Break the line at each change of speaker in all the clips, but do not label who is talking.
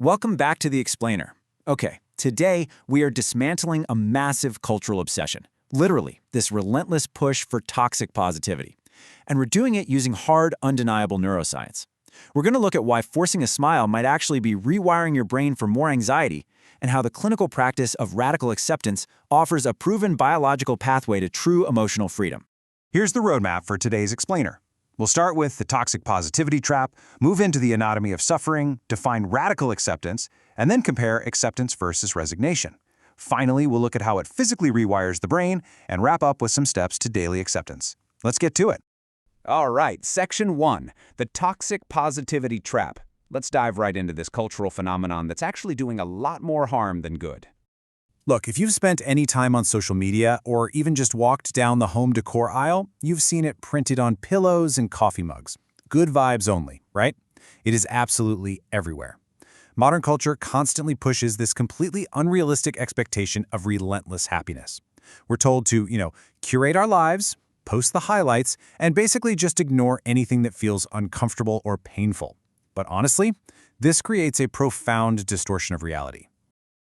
Welcome back to The Explainer. Okay, today we are dismantling a massive cultural obsession. Literally, this relentless push for toxic positivity. And we're doing it using hard, undeniable neuroscience. We're going to look at why forcing a smile might actually be rewiring your brain for more anxiety, and how the clinical practice of radical acceptance offers a proven biological pathway to true emotional freedom.
Here's the roadmap for today's Explainer. We'll start with the toxic positivity trap, move into the anatomy of suffering, define radical acceptance, and then compare acceptance versus resignation. Finally, we'll look at how it physically rewires the brain and wrap up with some steps to daily acceptance. Let's get to it.
All right, Section 1, the toxic positivity trap. Let's dive right into this cultural phenomenon that's actually doing a lot more harm than good.
Look, if you've spent any time on social media or even just walked down the home decor aisle, you've seen it printed on pillows and coffee mugs. Good vibes only, right? It is absolutely everywhere. Modern culture constantly pushes this completely unrealistic expectation of relentless happiness. We're told to, curate our lives, post the highlights, and basically just ignore anything that feels uncomfortable or painful. But honestly, this creates a profound distortion of reality.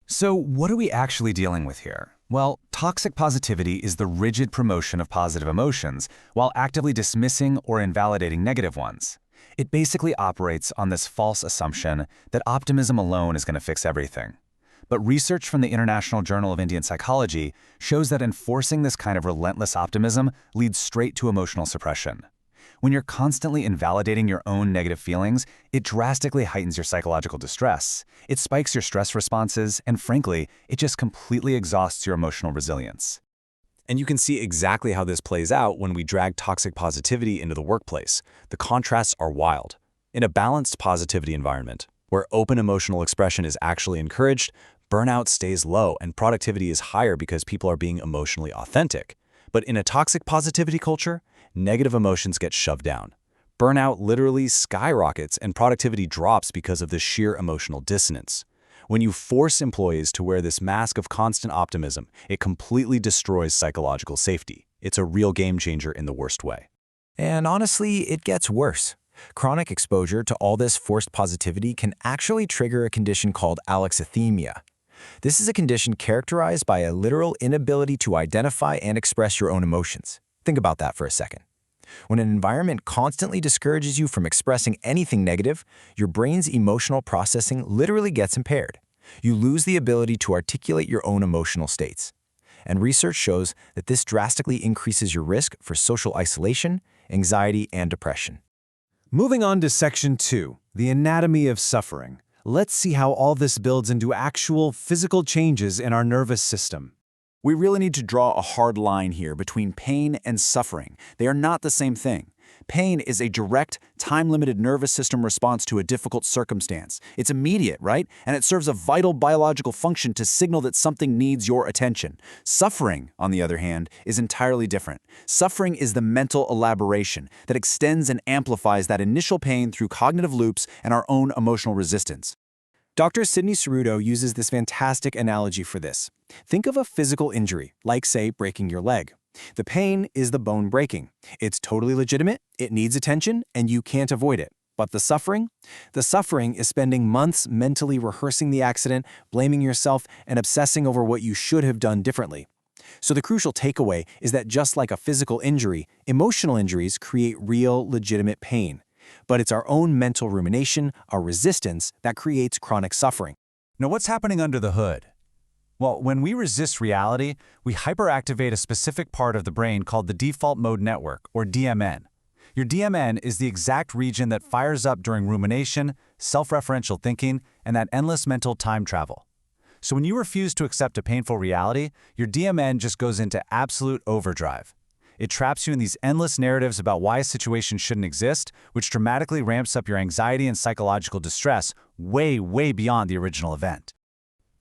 So what are we actually dealing with here? Well, toxic positivity is the rigid promotion of positive emotions while actively dismissing or invalidating negative ones. It basically operates on this false assumption that optimism alone is going to fix everything. But research from the International Journal of Indian Psychology shows that enforcing this kind of relentless optimism leads straight to emotional suppression. When you're constantly invalidating your own negative feelings, it drastically heightens your psychological distress. It spikes your stress responses, and frankly, it just completely exhausts your emotional resilience.
And you can see exactly how this plays out when we drag toxic positivity into the workplace. The contrasts are wild. In a balanced positivity environment, where open emotional expression is actually encouraged, burnout stays low and productivity is higher because people are being emotionally authentic. But in a toxic positivity culture, negative emotions get shoved down. Burnout literally skyrockets and productivity drops because of the sheer emotional dissonance. When you force employees to wear this mask of constant optimism, it completely destroys psychological safety. It's a real game changer in the worst way.
And honestly, it gets worse. Chronic exposure to all this forced positivity can actually trigger a condition called alexithymia. This is a condition characterized by a literal inability to identify and express your own emotions. Think about that for a second. When an environment constantly discourages you from expressing anything negative, your brain's emotional processing literally gets impaired. You lose the ability to articulate your own emotional states. And research shows that this drastically increases your risk for social isolation, anxiety, and depression.
Moving on to Section 2, the anatomy of suffering. Let's see how all this builds into actual physical changes in our nervous system.
We really need to draw a hard line here between pain and suffering. They are not the same thing. Pain is a direct, time-limited nervous system response to a difficult circumstance. It's immediate, right? And it serves a vital biological function to signal that something needs your attention. Suffering, on the other hand, is entirely different. Suffering is the mental elaboration that extends and amplifies that initial pain through cognitive loops and our own emotional resistance. Dr. Sidney Ceruto uses this fantastic analogy for this. Think of a physical injury, like, say, breaking your leg. The pain is the bone breaking. It's totally legitimate, it needs attention, and you can't avoid it. But the suffering? The suffering is spending months mentally rehearsing the accident, blaming yourself, and obsessing over what you should have done differently. So the crucial takeaway is that just like a physical injury, emotional injuries create real, legitimate pain. But it's our own mental rumination, our resistance, that creates chronic suffering.
Now, what's happening under the hood? Well, when we resist reality, we hyperactivate a specific part of the brain called the default mode network, or DMN. Your DMN is the exact region that fires up during rumination, self-referential thinking, and that endless mental time travel. So when you refuse to accept a painful reality, your DMN just goes into absolute overdrive. It traps you in these endless narratives about why a situation shouldn't exist, which dramatically ramps up your anxiety and psychological distress way, way beyond the original event.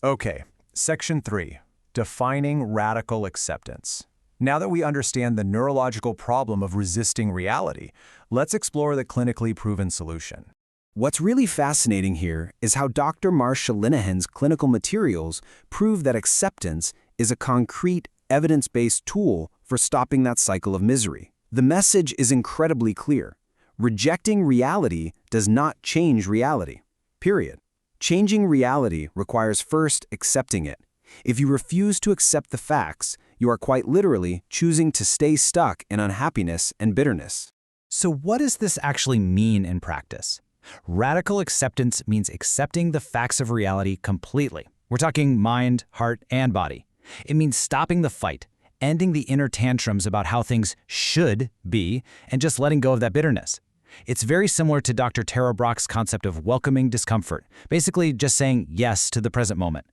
Okay, Section 3, defining radical acceptance. Now that we understand the neurological problem of resisting reality, let's explore the clinically proven solution.
What's really fascinating here is how Dr. Marsha Linehan's clinical materials prove that acceptance is a concrete, evidence-based tool for stopping that cycle of misery. The message is incredibly clear. Rejecting reality does not change reality. Period. Changing reality requires first accepting it. If you refuse to accept the facts, you are quite literally choosing to stay stuck in unhappiness and bitterness.
So what does this actually mean in practice? Radical acceptance means accepting the facts of reality completely. We're talking mind, heart, and body. It means stopping the fight, ending the inner tantrums about how things should be, and just letting go of that bitterness. It's very similar to Dr. Tara Brach's concept of welcoming discomfort, basically just saying yes to the present moment.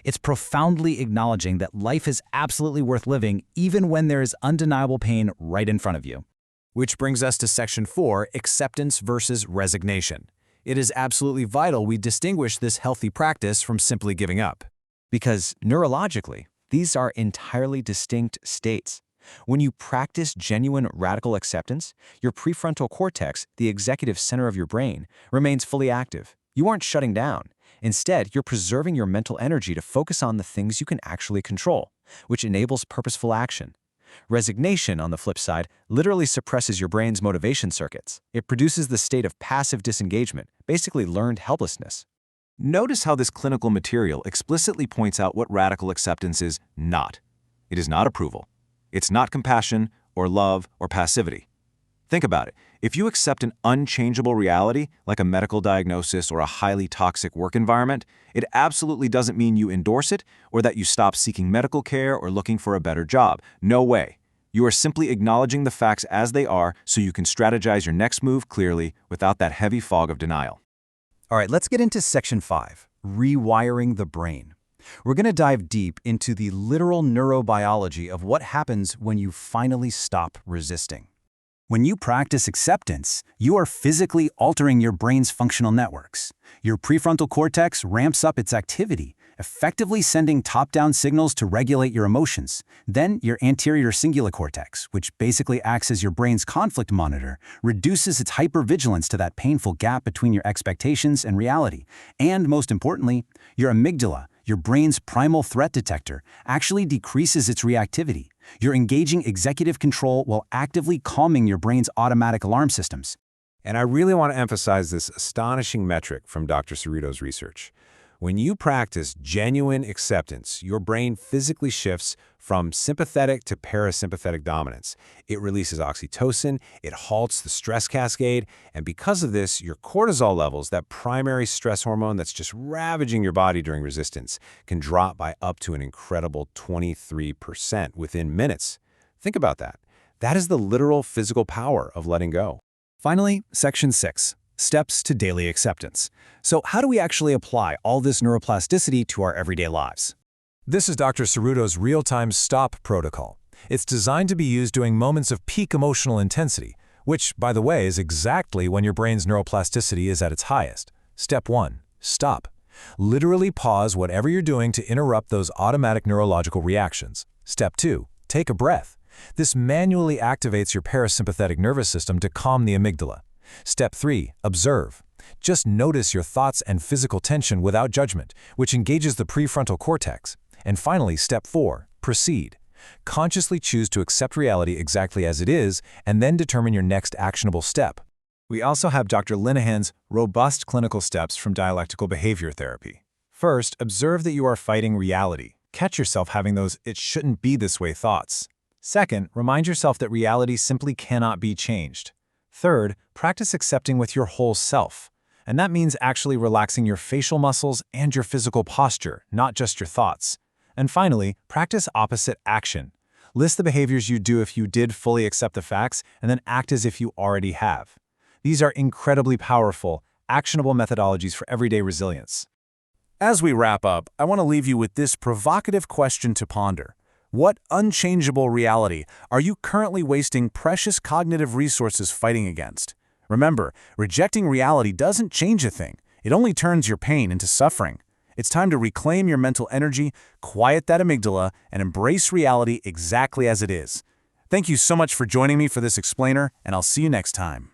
It's profoundly acknowledging that life is absolutely worth living even when there is undeniable pain right in front of you.
Which brings us to Section 4, acceptance versus resignation. It is absolutely vital we distinguish this healthy practice from simply giving up.
Because neurologically, these are entirely distinct states. When you practice genuine radical acceptance, your prefrontal cortex, the executive center of your brain, remains fully active. You aren't shutting down. Instead, you're preserving your mental energy to focus on the things you can actually control, which enables purposeful action. Resignation, on the flip side, literally suppresses your brain's motivation circuits. It produces the state of passive disengagement, basically learned helplessness.
Notice how this clinical material explicitly points out what radical acceptance is not. It is not approval. It's not compassion or love or passivity. Think about it. If you accept an unchangeable reality, like a medical diagnosis or a highly toxic work environment, it absolutely doesn't mean you endorse it or that you stop seeking medical care or looking for a better job. No way. You are simply acknowledging the facts as they are so you can strategize your next move clearly without that heavy fog of denial.
All right, let's get into Section 5, rewiring the brain. We're going to dive deep into the literal neurobiology of what happens when you finally stop resisting. When you practice acceptance, you are physically altering your brain's functional networks. Your prefrontal cortex ramps up its activity, effectively sending top-down signals to regulate your emotions. Then your anterior cingulate cortex, which basically acts as your brain's conflict monitor, reduces its hypervigilance to that painful gap between your expectations and reality. And most importantly, your amygdala, your brain's primal threat detector, actually decreases its reactivity. You're engaging executive control while actively calming your brain's automatic alarm systems.
And I really want to emphasize this astonishing metric from Dr. Cerullo's research. When you practice genuine acceptance, your brain physically shifts from sympathetic to parasympathetic dominance. It releases oxytocin, it halts the stress cascade, and because of this, your cortisol levels, that primary stress hormone that's just ravaging your body during resistance, can drop by up to an incredible 23% within minutes. Think about that. That is the literal physical power of letting go.
Finally, Section 6. Steps to daily acceptance. So how do we actually apply all this neuroplasticity to our everyday lives?
This is Dr. Cerullo's real-time stop protocol. It's designed to be used during moments of peak emotional intensity, which, by the way, is exactly when your brain's neuroplasticity is at its highest. Step 1. Stop. Literally pause whatever you're doing to interrupt those automatic neurological reactions. Step 2. Take a breath. This manually activates your parasympathetic nervous system to calm the amygdala. Step 3. Observe. Just notice your thoughts and physical tension without judgment, which engages the prefrontal cortex. And finally, Step 4. Proceed. Consciously choose to accept reality exactly as it is, and then determine your next actionable step.
We also have Dr. Linehan's robust clinical steps from dialectical behavior therapy. First, observe that you are fighting reality. Catch yourself having those "it shouldn't be this way" thoughts. Second, remind yourself that reality simply cannot be changed. Third, practice accepting with your whole self. And that means actually relaxing your facial muscles and your physical posture, not just your thoughts. And finally, practice opposite action. List the behaviors you'd do if you did fully accept the facts, and then act as if you already have. These are incredibly powerful, actionable methodologies for everyday resilience.
As we wrap up, I want to leave you with this provocative question to ponder. What unchangeable reality are you currently wasting precious cognitive resources fighting against? Remember, rejecting reality doesn't change a thing. It only turns your pain into suffering. It's time to reclaim your mental energy, quiet that amygdala, and embrace reality exactly as it is. Thank you so much for joining me for this explainer, and I'll see you next time.